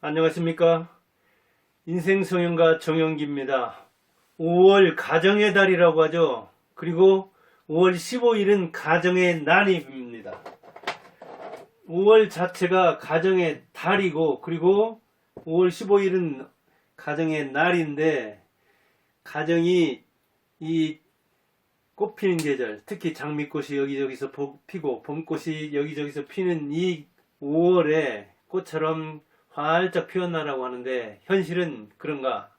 안녕하십니까. 인생성형가 정영기입니다. 5월 가정의 달이라고 하죠. 그리고 5월 15일은 가정의 날입니다. 5월 자체가 가정의 달이고, 그리고 5월 15일은 가정의 날인데, 가정이 이 꽃피는 계절, 특히 장미꽃이 여기저기서 피고 봄꽃이 여기저기서 피는 이 5월에 꽃처럼 활짝 피었나라고 하는데, 현실은 그런가?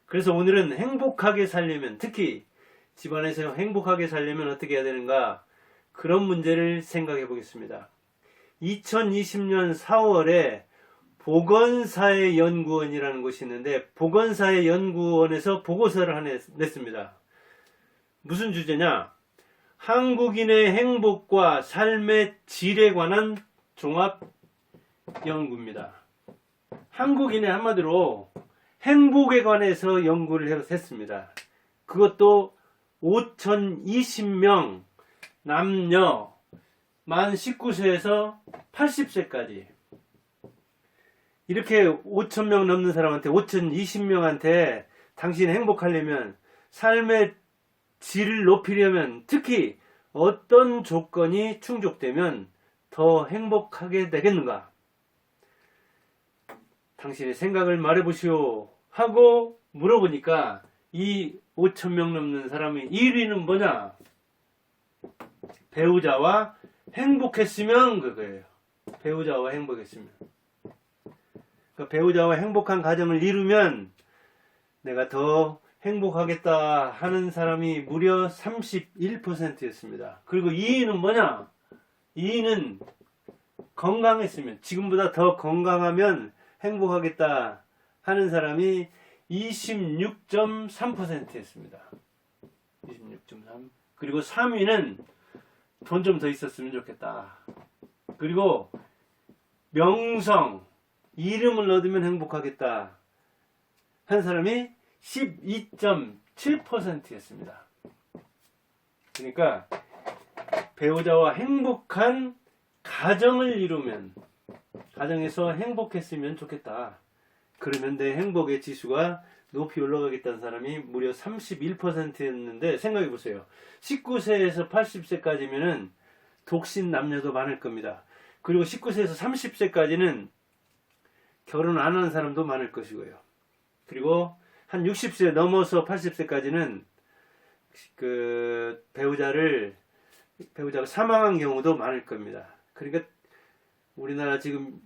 그래서 오늘은 행복하게 살려면, 특히 집안에서 행복하게 살려면 어떻게 해야 되는가? 그런 문제를 생각해 보겠습니다. 2020년 4월에 보건사회연구원이라는 곳이 있는데, 보건사회연구원에서 보고서를 하나 냈습니다. 무슨 주제냐? 한국인의 행복과 삶의 질에 관한 종합 연구입니다. 한국인의 한마디로 행복에 관해서 연구를 했습니다. 그것도 5,020명 남녀 만 19세에서 80세까지 이렇게 5,000명 넘는 사람한테, 5,020명한테 당신 행복하려면, 삶의 질을 높이려면 특히 어떤 조건이 충족되면 더 행복하게 되겠는가? 당신의 생각을 말해보시오 하고 물어보니까 이 5,000명 넘는 사람이 1위는 뭐냐? 배우자와 행복했으면 그거예요. 배우자와 행복했으면. 그러니까 배우자와 행복한 가정을 이루면 내가 더 행복하겠다 하는 사람이 무려 31%였습니다. 그리고 2위는 뭐냐? 2위는 건강했으면, 지금보다 더 건강하면 행복하겠다 하는 사람이 26.3%였습니다. 26.3. 그리고 3위는 돈 좀 더 있었으면 좋겠다. 그리고 명성, 이름을 얻으면 행복하겠다 한 사람이 12.7%였습니다. 그러니까 배우자와 행복한 가정을 이루면, 가정에서 행복했으면 좋겠다. 그러면 내 행복의 지수가 높이 올라가겠다는 사람이 무려 31%였는데, 생각해 보세요. 19세에서 80세까지면은 독신 남녀도 많을 겁니다. 그리고 19세에서 30세까지는 결혼 안 하는 사람도 많을 것이고요. 그리고 한 60세 넘어서 80세까지는 그 배우자가 사망한 경우도 많을 겁니다. 그러니까 우리나라 지금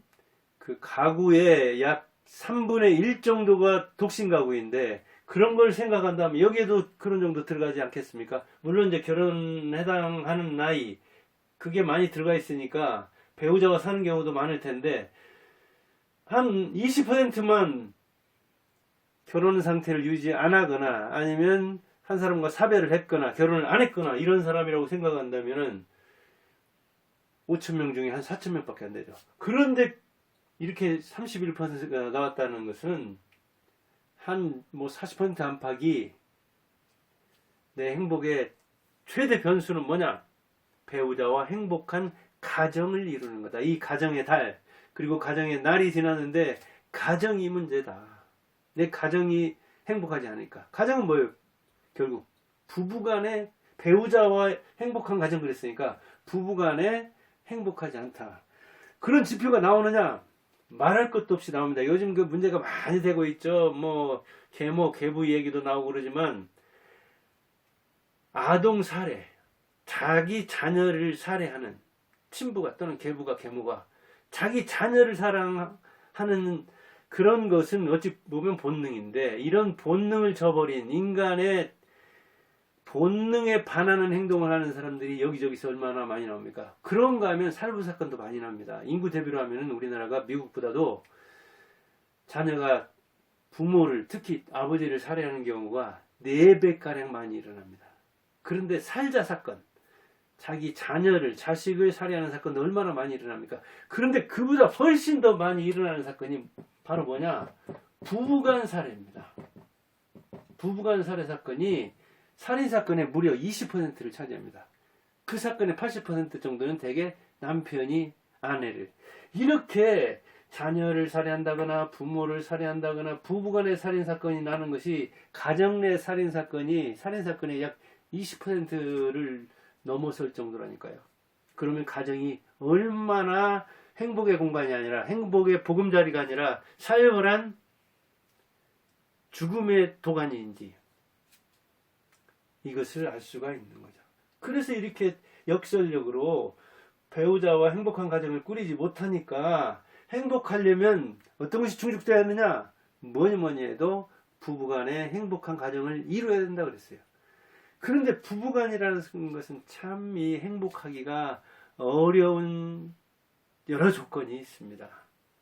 그 가구의 약 3분의 1 정도가 독신 가구인데, 그런 걸 생각한다면 여기에도 그런 정도 들어가지 않겠습니까? 물론 이제 결혼 해당하는 나이, 그게 많이 들어가 있으니까 배우자가 사는 경우도 많을 텐데, 한 20%만 결혼 상태를 유지 안 하거나, 아니면 한 사람과 사별을 했거나 결혼을 안 했거나 이런 사람이라고 생각한다면은 5,000명 중에 한 4,000명밖에 안 되죠. 그런데 이렇게 31%가 나왔다는 것은 한 40% 안팎이 내 행복의 최대 변수는 뭐냐? 배우자와 행복한 가정을 이루는 거다. 이 가정의 달, 그리고 가정의 날이 지났는데 가정이 문제다. 내 가정이 행복하지 않으니까. 가정은 뭐예요? 결국 부부간에, 배우자와 행복한 가정 그랬으니까 부부간에 행복하지 않다. 그런 지표가 나오느냐? 말할 것도 없이 나옵니다. 요즘 그 문제가 많이 되고 있죠. 계모, 계부 얘기도 나오고 그러지만, 아동 살해, 자기 자녀를 살해하는 친부가 또는 계부가, 계모가 자기 자녀를 사랑하는 그런 것은 어찌 보면 본능인데, 이런 본능을 저버린, 인간의 본능에 반하는 행동을 하는 사람들이 여기저기서 얼마나 많이 나옵니까? 그런가 하면 살부 사건도 많이 납니다. 인구 대비로 하면 우리나라가 미국보다도 자녀가 부모를, 특히 아버지를 살해하는 경우가 4배가량 많이 일어납니다. 그런데 살자 사건, 자기 자녀를, 자식을 살해하는 사건도 얼마나 많이 일어납니까? 그런데 그보다 훨씬 더 많이 일어나는 사건이 바로 뭐냐? 부부간 살해입니다. 부부간 살해 사건이 살인사건의 무려 20%를 차지합니다. 그 사건의 80% 정도는 대개 남편이 아내를, 이렇게 자녀를 살해한다거나 부모를 살해한다거나 부부간의 살인사건이 나는 것이 가정 내 살인사건의 약 20%를 넘어설 정도라니까요. 그러면 가정이 얼마나 행복의 공간이 아니라 행복의 보금자리가 아니라 살벌한 죽음의 도가니인지 이것을 알 수가 있는 거죠. 그래서 이렇게 역설적으로 배우자와 행복한 가정을 꾸리지 못하니까 행복하려면 어떤 것이 충족되어야 하느냐? 뭐니 해도 부부간의 행복한 가정을 이루어야 된다 그랬어요. 그런데 부부간이라는 것은 참 이 행복하기가 어려운 여러 조건이 있습니다.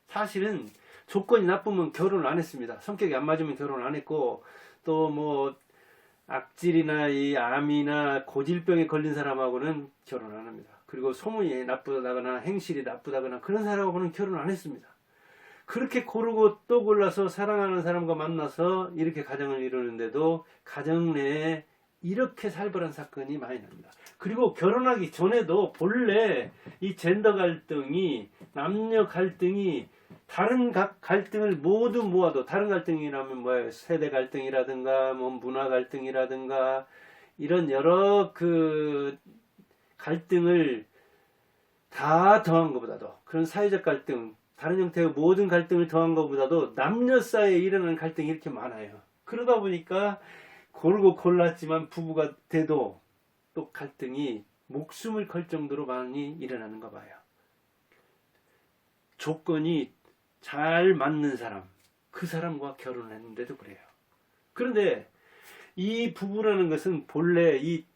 사실은 조건이 나쁘면 결혼을 안 했습니다. 성격이 안 맞으면 결혼을 안 했고, 또 뭐 악질이나 이 암이나 고질병에 걸린 사람하고는 결혼 안 합니다. 그리고 소문이 나쁘다거나 행실이 나쁘다거나 그런 사람하고는 결혼 안 했습니다. 그렇게 고르고 또 골라서 사랑하는 사람과 만나서 이렇게 가정을 이루는데도 가정 내에 이렇게 살벌한 사건이 많이 납니다. 그리고 결혼하기 전에도 본래 이 젠더 갈등이, 남녀 갈등이, 다른 각 갈등을 모두 모아도, 다른 갈등이라면 뭐예요? 세대 갈등이라든가 뭐 문화 갈등이라든가 이런 여러 그 갈등을 다 더한 것보다도, 그런 사회적 갈등, 다른 형태의 모든 갈등을 더한 것보다도 남녀 사이에 일어나는 갈등이 이렇게 많아요. 그러다 보니까 고르고 골랐지만 부부가 돼도 또 갈등이 목숨을 걸 정도로 많이 일어나는가 봐요. 조건이 잘 맞는 사람, 그 사람과 결혼했는데도 그래요. 그런데 이 부부라는 것은 본래 이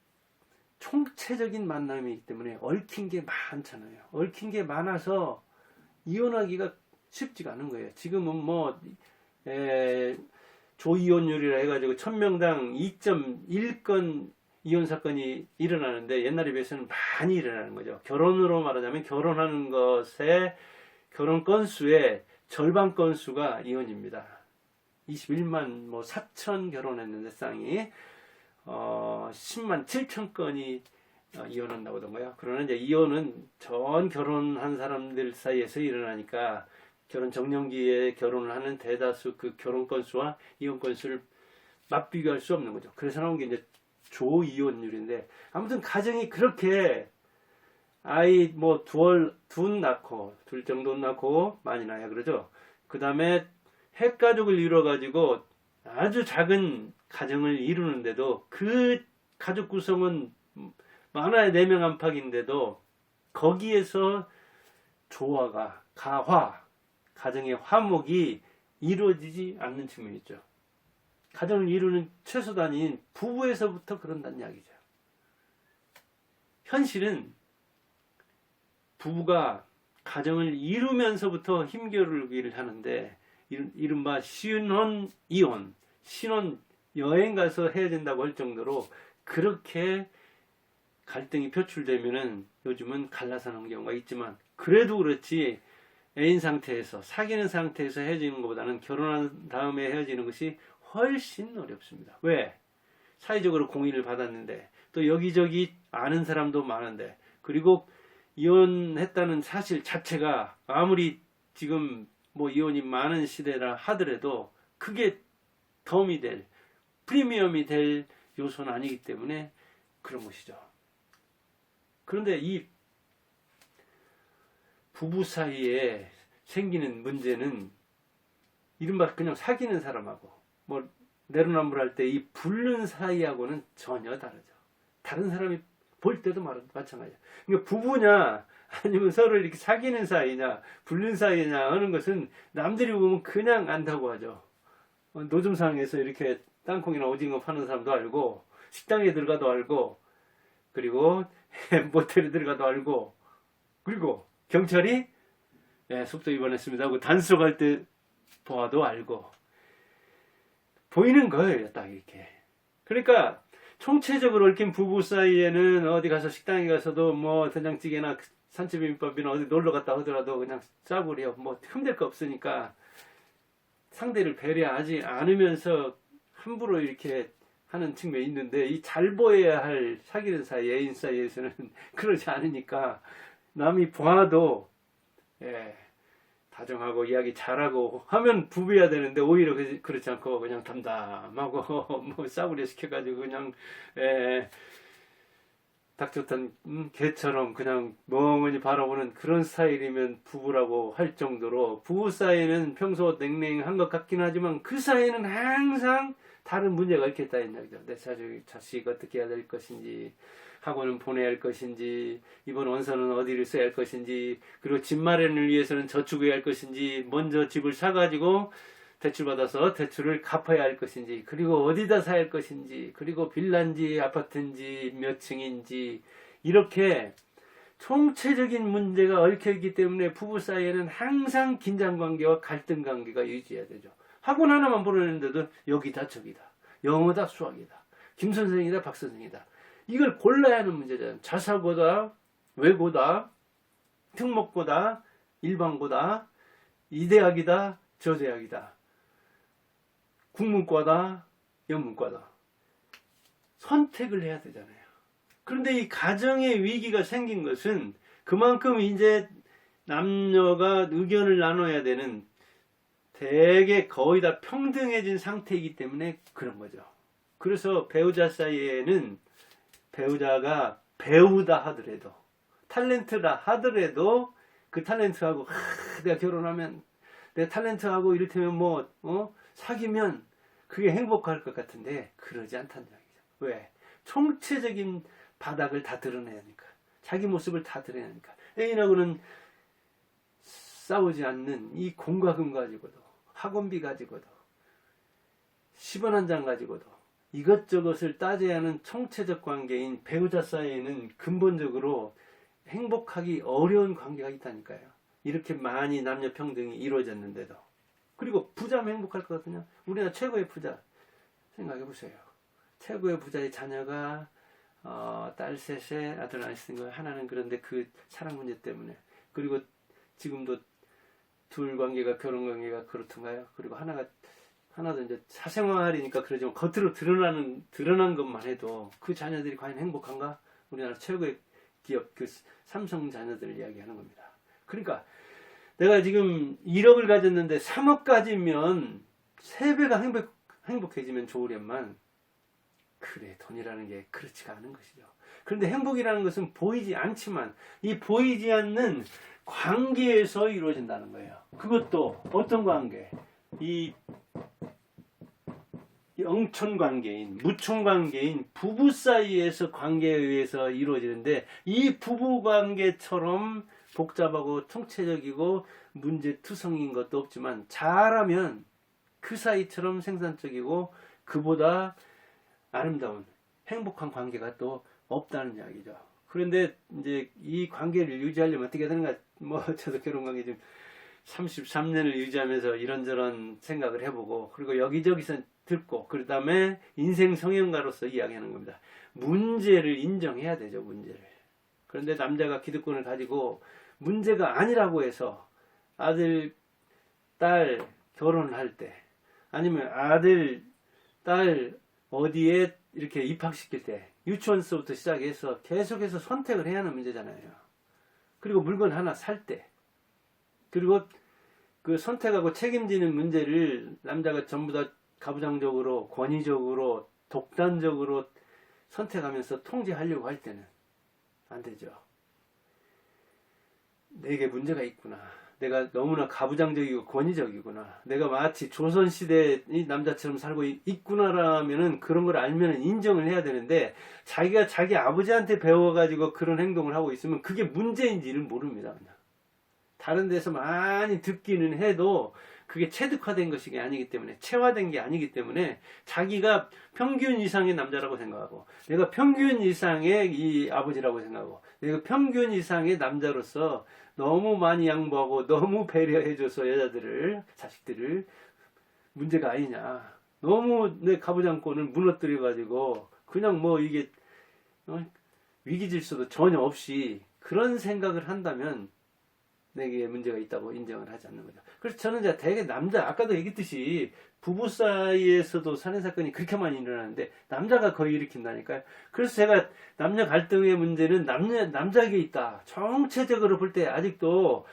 총체적인 만남이기 때문에 얽힌 게 많잖아요. 얽힌 게 많아서 이혼하기가 쉽지가 않은 거예요. 지금은 뭐 조이혼율이라 해가지고 1000명당 2.1건 이혼 사건이 일어나는데 옛날에 비해서는 많이 일어나는 거죠. 결혼으로 말하자면 결혼하는 것의 결혼 건수의 절반 건수가 이혼입니다. 21만 뭐 4천 결혼했는데 쌍이 10만 7천 건이 이혼한다고 하던가요. 그러나 이제 이혼은 전 결혼한 사람들 사이에서 일어나니까 결혼 정년기에 결혼을 하는 대다수 그 결혼 건수와 이혼 건수를 맞비교할 수 없는 거죠. 그래서 나온 게 이제 조이혼율인데, 아무튼 가정이 그렇게 아이 뭐 둘 낳고, 둘 정도 낳고 많이 나야 그러죠. 그 다음에 핵가족을 이루어가지고 아주 작은 가정을 이루는데도 그 가족 구성은 많아야 4명 안팎인데도 거기에서 조화가, 가정의 화목이 이루어지지 않는 측면이 있죠. 가정을 이루는 최소단인 부부에서부터 그런다는 이야기죠. 현실은 부부가 가정을 이루면서부터 힘겨루기를 하는데, 이른바 신혼 이혼, 신혼 여행 가서 해야 된다고 할 정도로 그렇게 갈등이 표출되면은 요즘은 갈라서는 경우가 있지만, 그래도 그렇지 애인 상태에서, 사귀는 상태에서 헤어지는 것보다는 결혼한 다음에 헤어지는 것이 훨씬 어렵습니다. 왜? 사회적으로 공인을 받았는데, 또 여기저기 아는 사람도 많은데, 그리고 이혼했다는 사실 자체가 아무리 지금 뭐 이혼이 많은 시대라 하더라도 그게 덤이 될, 프리미엄이 될 요소는 아니기 때문에 그런 것이죠. 그런데 이 부부 사이에 생기는 문제는 이른바 그냥 사귀는 사람하고 뭐 내로남불할 때 이 불륜 사이하고는 전혀 다르죠. 다른 사람이 볼 때도 마찬가지죠. 그러니까 부부냐 아니면 서로 이렇게 사귀는 사이냐 불륜 사이냐 하는 것은 남들이 보면 그냥 안다고 하죠. 노점상에서 이렇게 땅콩이나 오징어 파는 사람도 알고, 식당에 들어가도 알고, 그리고 모텔에 들어가도 알고, 그리고 경찰이 속도 위반했습니다 하고 단속할 때 보아도 알고, 보이는 거예요, 딱 이렇게. 그러니까 총체적으로 얽힌 부부 사이에는 어디 가서 식당에 가서도 뭐 된장찌개나 산채비빔밥이나 어디 놀러 갔다 하더라도 그냥 짜고리요. 뭐 흠될 거 없으니까 상대를 배려하지 않으면서 함부로 이렇게 하는 측면이 있는데, 이 잘 보여야 할 사귀는 사이, 애인 사이에서는 그러지 않으니까 남이 봐도 다정하고 이야기 잘하고 하면 부부야 되는데 오히려 그렇지 않고 그냥 담담하고 뭐 싸구려 시켜가지고 그냥 딱 좋던 개처럼 그냥 멍하니 바라보는 그런 스타일이면 부부라고 할 정도로 부부 사이에는 평소 냉랭한 것 같긴 하지만 그 사이에는 항상 다른 문제가 있겠다는 이야기죠. 내 자식 어떻게 해야 될 것인지, 학원은 보내야 할 것인지, 이번 원서는 어디를 써야 할 것인지, 그리고 집 마련을 위해서는 저축해야 할 것인지, 먼저 집을 사가지고 대출받아서 대출을 갚아야 할 것인지, 그리고 어디다 사야 할 것인지, 그리고 빌라인지 아파트인지 몇 층인지, 이렇게 총체적인 문제가 얽혀있기 때문에 부부 사이에는 항상 긴장관계와 갈등관계가 유지해야 되죠. 학원 하나만 보내는데도 여기다 저기다, 영어다 수학이다, 김선생이다 박선생이다, 이걸 골라야 하는 문제잖아요. 자사고다 외고다 특목고다 일반고다 이 대학이다 저 대학이다 국문과다 영문과다 선택을 해야 되잖아요. 그런데 이 가정의 위기가 생긴 것은 그만큼 이제 남녀가 의견을 나눠야 되는 되게 거의 다 평등해진 상태이기 때문에 그런 거죠. 그래서 배우자 사이에는 배우자가 배우다 하더라도 탤런트라 하더라도 그 탤런트하고 내가 결혼하면 내 탤런트하고 이를테면 사귀면 그게 행복할 것 같은데 그러지 않다는 이야기죠. 왜? 총체적인 바닥을 다 드러내야 하니까, 자기 모습을 다 드러내야 하니까. 애인하고는 싸우지 않는 이 공과 금 가지고도, 학원비 가지고도, 10원 한 장 가지고도 이것저것을 따져야 하는 총체적 관계인 배우자 사이에는 근본적으로 행복하기 어려운 관계가 있다니까요. 이렇게 많이 남녀 평등이 이루어졌는데도. 그리고 부자면 행복할 것 같으냐? 우리나라 최고의 부자 생각해 보세요. 최고의 부자의 자녀가 딸 셋에 아들 하나 있는 거예요. 하나는 그런데 그 사랑 문제 때문에, 그리고 지금도 둘 관계가, 결혼 관계가 그렇던가요? 그리고 하나도 이제 사생활이니까 그러지만 겉으로 드러난 것만 해도 그 자녀들이 과연 행복한가? 우리나라 최고의 기업 그 삼성 자녀들 이야기하는 겁니다. 그러니까 내가 지금 1억을 가졌는데 3억 가지면 3배가 행복해지면 좋으련만, 그래, 돈이라는 게 그렇지가 않은 것이죠. 그런데 행복이라는 것은 보이지 않지만 이 보이지 않는 관계에서 이루어진다는 거예요. 그것도 어떤 관계? 이 영촌 관계인, 무촌 관계인 부부 사이에서 관계에 의해서 이루어지는데, 이 부부 관계처럼 복잡하고 총체적이고 문제투성인 것도 없지만 잘하면 그 사이처럼 생산적이고 그보다 아름다운 행복한 관계가 또 없다는 이야기죠. 그런데 이제 이 관계를 유지하려면 어떻게 되는가? 저도 결혼 관계 지금 33년을 유지하면서 이런저런 생각을 해보고, 그리고 여기저기서 듣고, 그 다음에 인생 성형가로서 이야기하는 겁니다. 문제를 인정해야 되죠, 문제를. 그런데 남자가 기득권을 가지고 문제가 아니라고 해서 아들, 딸 결혼할 때, 아니면 아들, 딸 어디에 이렇게 입학시킬 때, 유치원서부터 시작해서 계속해서 선택을 해야 하는 문제잖아요. 그리고 물건 하나 살 때, 그리고 그 선택하고 책임지는 문제를 남자가 전부 다 가부장적으로, 권위적으로, 독단적으로 선택하면서 통제하려고 할 때는 안 되죠. 내게 문제가 있구나. 내가 너무나 가부장적이고 권위적이구나. 내가 마치 조선시대의 남자처럼 살고 있구나라면은, 그런 걸 알면 인정을 해야 되는데, 자기가 자기 아버지한테 배워가지고 그런 행동을 하고 있으면 그게 문제인지를 모릅니다. 그냥. 다른 데서 많이 듣기는 해도 그게 체득화된 것이 아니기 때문에, 체화된 게 아니기 때문에 자기가 평균 이상의 남자라고 생각하고, 내가 평균 이상의 이 아버지라고 생각하고, 내가 평균 이상의 남자로서 너무 많이 양보하고 너무 배려해줘서 여자들을, 자식들을 문제가 아니냐. 너무 내 가부장권을 무너뜨려가지고 그냥 이게 위기질서도 전혀 없이 그런 생각을 한다면 내게 문제가 있다고 인정을 하지 않는 거죠. 그래서 저는 이제 되게 아까도 얘기했듯이 부부 사이에서도 살인사건이 그렇게 많이 일어나는데 남자가 거의 일으킨다니까요. 그래서 제가 남녀 갈등의 문제는 남자에게 있다. 총체적으로 볼 때 아직도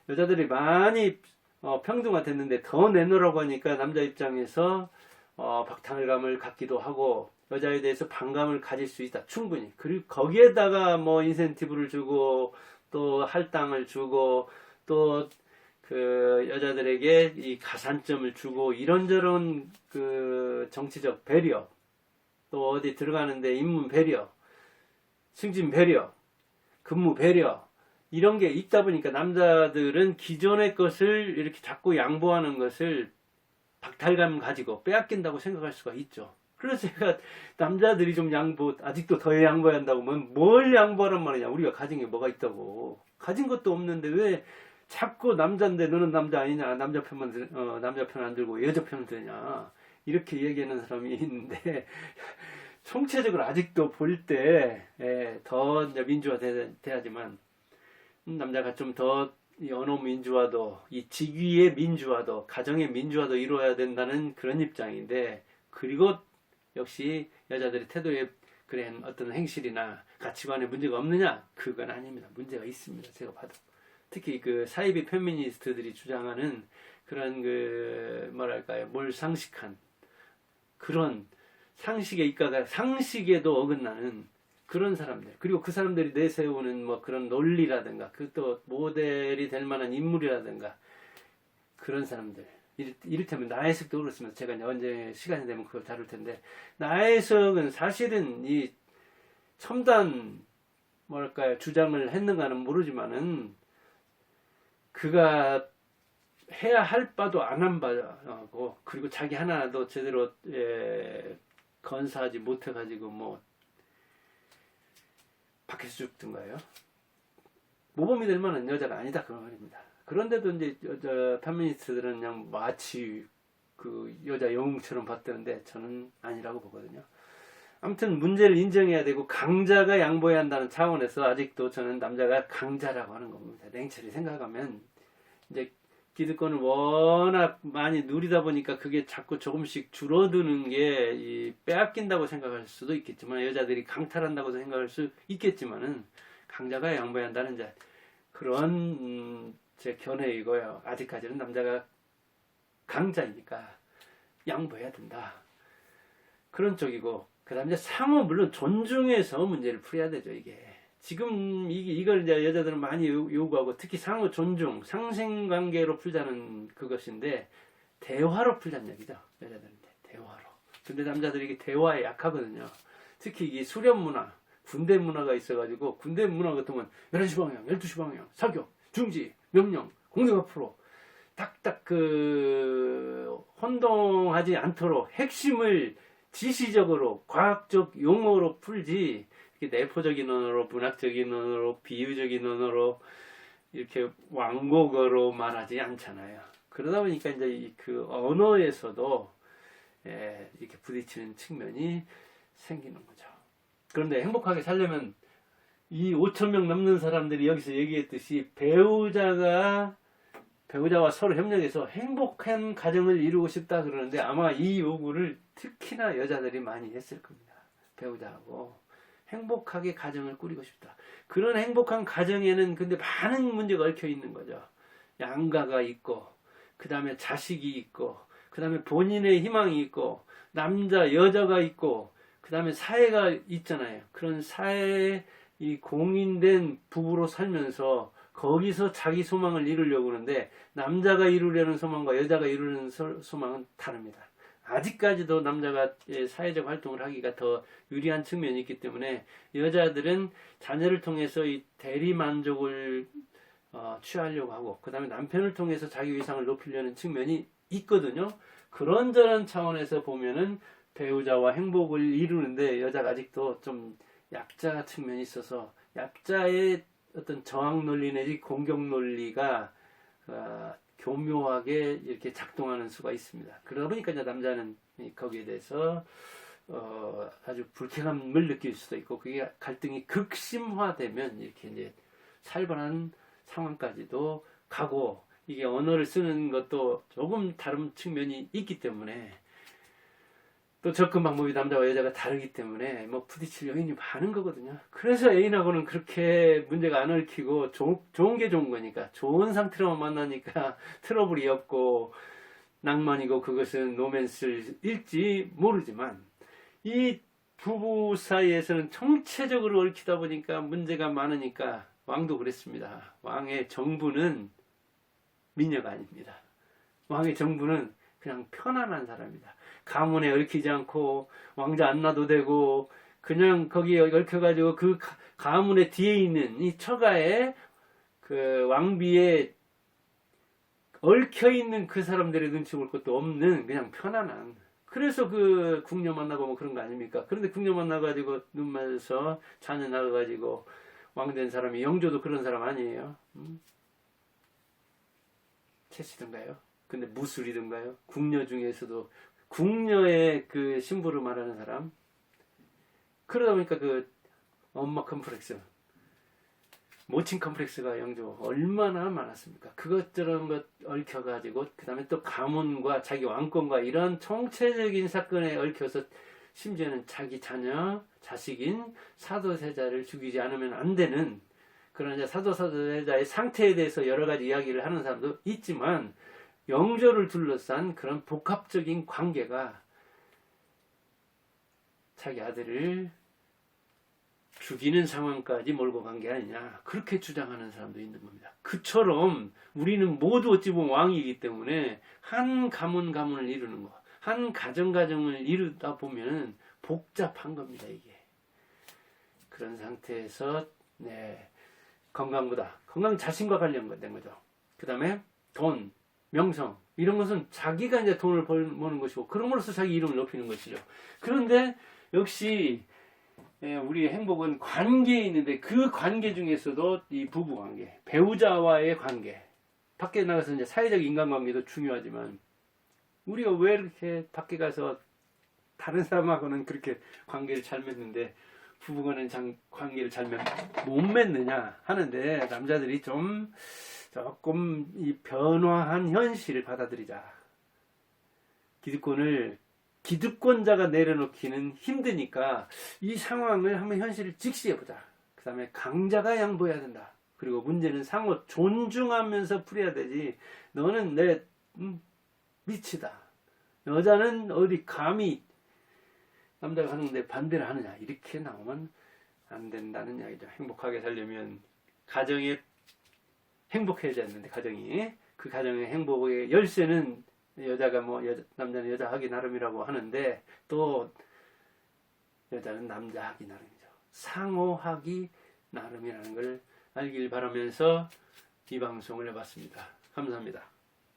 여자들이 많이 평등화 됐는데 더 내놓으라고 하니까 남자 입장에서 박탈감을 갖기도 하고 여자에 대해서 반감을 가질 수 있다. 충분히. 그리고 거기에다가 뭐 인센티브를 주고 또 할당을 주고 또 그 여자들에게 이 가산점을 주고 이런저런 그 정치적 배려 또 어디 들어가는데 인문 배려 승진 배려 근무 배려 이런 게 있다 보니까 남자들은 기존의 것을 이렇게 자꾸 양보하는 것을 박탈감 가지고 빼앗긴다고 생각할 수가 있죠. 그래서 제가 남자들이 좀 아직도 더 양보해야 한다고 하면 뭘 양보하란 말이냐. 우리가 가진 게 뭐가 있다고. 가진 것도 없는데 왜 자꾸 남자인데 너는 남자 아니냐. 남자 편 안 들고 여자 편을 드냐. 이렇게 얘기하는 사람이 있는데 총체적으로 아직도 볼 때 더 민주화 돼야지만 남자가 좀 더 언어 민주화도 이 직위의 민주화도 가정의 민주화도 이루어야 된다는 그런 입장인데 그리고 역시 여자들의 태도에 그런 어떤 행실이나 가치관에 문제가 없느냐? 그건 아닙니다. 문제가 있습니다. 제가 봐도. 특히 그 사이비 페미니스트들이 주장하는 그런 그 뭐랄까요? 몰상식한 그런 상식의 입각가 상식에도 어긋나는 그런 사람들 그리고 그 사람들이 내세우는 뭐 그런 논리라든가 그 또 모델이 될 만한 인물이라든가 그런 사람들 이를테면 나해석도 그렇습니다. 제가 언제 시간이 되면 그걸 다룰 텐데 나해석은 사실은 이 첨단 뭐랄까요 주장을 했는가는 모르지만은 그가 해야 할 바도 안 한 바고 그리고 자기 하나도 제대로 건사하지 못해가지고 뭐 밖에서 죽든가요. 모범이 될 만한 여자가 아니다 그런 말입니다. 그런데도 이제 여자 페미니스트들은 그냥 마치 그 여자 영웅처럼 봤다는데 저는 아니라고 보거든요. 아무튼 문제를 인정해야 되고 강자가 양보해야 한다는 차원에서 아직도 저는 남자가 강자라고 하는 겁니다. 냉철히 생각하면 이제 기득권을 워낙 많이 누리다 보니까 그게 자꾸 조금씩 줄어드는 게 빼앗긴다고 생각할 수도 있겠지만 여자들이 강탈한다고 생각할 수 있겠지만은 강자가 양보해야 한다는 그런 제 견해이고요. 아직까지는 남자가 강자이니까 양보해야 된다. 그런 쪽이고 그 다음에 이제 상호 물론 존중해서 문제를 풀어야 되죠. 이게 지금 이걸 이제 여자들은 많이 요구하고 특히 상호 존중, 상생관계로 풀자는 그것인데 대화로 풀자는 얘기죠. 여자들인데 대화로. 근데 남자들이 이게 대화에 약하거든요. 특히 이게 수련 문화, 군대 문화가 있어가지고 군대 문화 같은 건 11시 방향, 12시 방향, 사격, 중지, 명령, 공격 앞으로 딱딱 그 혼동하지 않도록 핵심을 지시적으로 과학적 용어로 풀지 이렇게 내포적인 언어로 문학적인 언어로 비유적인 언어로 이렇게 완곡어로 말하지 않잖아요. 그러다 보니까 이제 그 언어에서도 이렇게 부딪히는 측면이 생기는 거죠. 그런데 행복하게 살려면 이 5,000명 넘는 사람들이 여기서 얘기했듯이 배우자와 서로 협력해서 행복한 가정을 이루고 싶다 그러는데 아마 이 요구를 특히나 여자들이 많이 했을 겁니다. 배우자하고 행복하게 가정을 꾸리고 싶다. 그런 행복한 가정에는 근데 많은 문제가 얽혀 있는 거죠. 양가가 있고 그 다음에 자식이 있고 그 다음에 본인의 희망이 있고 남자 여자가 있고 그 다음에 사회가 있잖아요. 그런 사회에 이 공인된 부부로 살면서 거기서 자기 소망을 이루려고 하는데 남자가 이루려는 소망과 여자가 이루려는 소망은 다릅니다. 아직까지도 남자가 사회적 활동을 하기가 더 유리한 측면이 있기 때문에 여자들은 자녀를 통해서 이 대리만족을 취하려고 하고 그 다음에 남편을 통해서 자기 위상을 높이려는 측면이 있거든요. 그런저런 차원에서 보면은 배우자와 행복을 이루는데 여자가 아직도 좀 약자 측면이 있어서 약자의 어떤 저항 논리 내지 공격 논리가 교묘하게 이렇게 작동하는 수가 있습니다. 그러다 보니까 이제 남자는 거기에 대해서 아주 불쾌감을 느낄 수도 있고 그게 갈등이 극심화되면 이렇게 이제 살벌한 상황까지도 가고 이게 언어를 쓰는 것도 조금 다른 측면이 있기 때문에 또 접근 방법이 남자와 여자가 다르기 때문에 뭐 부딪힐 요인이 많은 거거든요. 그래서 애인하고는 그렇게 문제가 안 얽히고 좋은 게 좋은 거니까, 좋은 상태로만 만나니까 트러블이 없고 낭만이고, 그것은 로맨스일지 모르지만 이 부부 사이에서는 총체적으로 얽히다 보니까 문제가 많으니까 왕도 그랬습니다. 왕의 정부는 미녀가 아닙니다. 왕의 정부는 그냥 편안한 사람이다. 가문에 얽히지 않고 왕자 안 놔도 되고, 그냥 거기에 얽혀가지고 그 가문의 뒤에 있는 이 처가에 그 왕비에 얽혀있는 그 사람들의 눈치 볼 것도 없는 그냥 편안한, 그래서 그 궁녀 만나고 뭐 그런 거 아닙니까? 그런데 궁녀 만나가지고 눈 맞아서 자녀 낳아가지고 왕된 사람이, 영조도 그런 사람 아니에요? 채씨든가요? 근데 무술이든가요? 궁녀 중에서도 궁녀의 그 신부를 말하는 사람. 그러다 보니까 그 엄마 컴플렉스, 모친 컴플렉스가 영조 얼마나 많았습니까? 그것저런 것 얽혀가지고, 그 다음에 또 가문과 자기 왕권과 이런 총체적인 사건에 얽혀서, 심지어는 자기 자녀, 자식인 사도세자를 죽이지 않으면 안 되는 그런 이제 사도세자의 상태에 대해서 여러 가지 이야기를 하는 사람도 있지만, 영조를 둘러싼 그런 복합적인 관계가 자기 아들을 죽이는 상황까지 몰고 간 게 아니냐, 그렇게 주장하는 사람도 있는 겁니다. 그처럼 우리는 모두 어찌 보면 왕이기 때문에 한 가문을 이루는 거, 한 가정을 이루다 보면 복잡한 겁니다. 이게 그런 상태에서 건강 자신과 관련된 거죠. 그 다음에 돈, 명성, 이런 것은 자기가 이제 돈을 버는 것이고, 그럼으로써 자기 이름을 높이는 것이죠. 그런데 역시 우리의 행복은 관계에 있는데, 그 관계 중에서도 이 부부 관계, 배우자와의 관계, 밖에 나가서 이제 사회적 인간관계도 중요하지만, 우리가 왜 이렇게 밖에 가서 다른 사람하고는 그렇게 관계를 잘 맺는데 부부간은 관계를 잘 못 맺느냐 하는데, 남자들이 조금 이 변화한 현실을 받아들이자. 기득권자가 내려놓기는 힘드니까 이 상황을 한번 현실을 직시해보자. 그 다음에 강자가 양보해야 된다. 그리고 문제는 상호 존중하면서 풀어야 되지, 너는 내 미치다, 여자는 어디 감히 남자가 하는데 반대를 하느냐, 이렇게 나오면 안 된다는 이야기죠. 행복하게 살려면 가정이 행복해져야 되는데, 그 가정의 행복의 열쇠는 여자가 남자는 여자 하기 나름이라고 하는데, 또 여자는 남자 하기 나름이죠. 상호하기 나름이라는 걸 알길 바라면서 이 방송을 해봤습니다. 감사합니다.